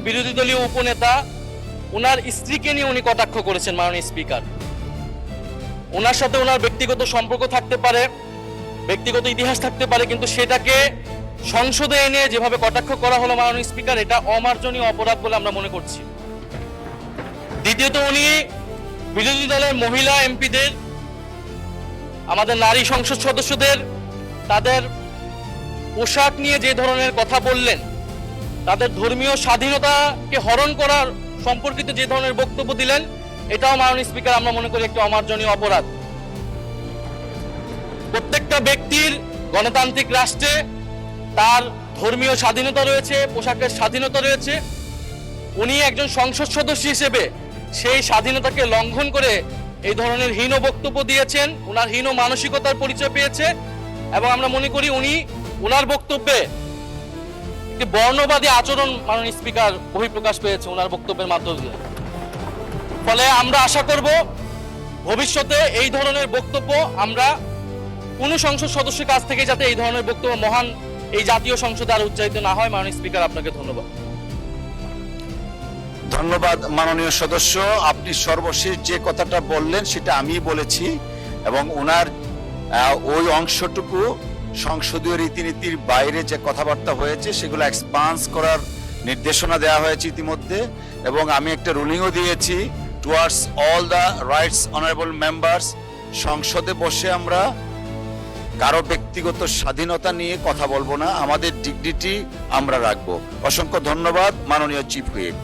বিরোধী দলীয় উপনেতা ওনার স্ত্রীকে নিয়ে উনি কটাক্ষ করেছেন মাননীয় স্পিকার। ওনার সাথে ওনার ব্যক্তিগত সম্পর্ক থাকতে পারে, ব্যক্তিগত ইতিহাস থাকতে পারে, কিন্তু সেটাকে সংসদে এনে যেভাবে কটাক্ষ করা হলো মাননীয় স্পিকার, এটা অমার্জনীয় অপরাধ বলে আমরা মনে করছি। দ্বিতীয়ত, উনি বিরোধী দলের মহিলা এমপিদের, আমাদের নারী সংসদ সদস্যদের তাদের পোশাক নিয়ে যে ধরনের কথা বললেন, তাদের ধর্মীয় স্বাধীনতাকে হরণ করার সম্পর্কিত যে ধরনের বক্তব্য দিলেন, এটাও মাননীয় স্পিকার আমরা মনে করি একটি অমার্জনীয় অপরাধ। প্রত্যেকটা ব্যক্তির গণতান্ত্রিক রাষ্ট্রে তার ধর্মীয় স্বাধীনতা রয়েছে, পোশাকের স্বাধীনতা রয়েছে। উনি একজন সংসদ সদস্য হিসেবে সেই স্বাধীনতাকে লঙ্ঘন করে এই ধরনের হীন বক্তব্য দিয়েছেন, ওনার হীন মানসিকতার পরিচয় পেয়েছে এবং আমরা মনে করি উনি ওনার বক্তব্যে একটি বর্ণবাদী আচরণ মাননীয় স্পিকার বহিঃপ্রকাশ পেয়েছে ওনার বক্তব্যের মাধ্যমে। ফলে আমরা আশা করব ভবিষ্যতে এই ধরনের বক্তব্য আমরা কোন সংসদ সদস্যের কাছ থেকে যাতে এই ধরনের বক্তব্য মহান এই জাতীয় সংসদে আর উচ্চারিত না হয়। মাননীয় স্পিকার, আপনাকে ধন্যবাদ। ধন্যবাদ মাননীয় সদস্য। আপনি সর্বশেষ যে কথাটা বললেন সেটা আমি বলেছি এবং ওনার ওই অংশটুকু সংসদীয় রীতিনীতির বাইরে যে কথাবার্তা হয়েছে সেগুলো এক্সপান্স করার নির্দেশনা দেওয়া হয়েছে ইতিমধ্যে, এবং আমি একটা রুলিংও দিয়েছি towards all the rights honourable members. সংসদে বসে আমরা কারো ব্যক্তিগত স্বাধীনতা নিয়ে কথা বলবো না, আমাদের ডিগনিটি আমরা রাখবো। অসংখ্য ধন্যবাদ মাননীয় চিফ হুইপ।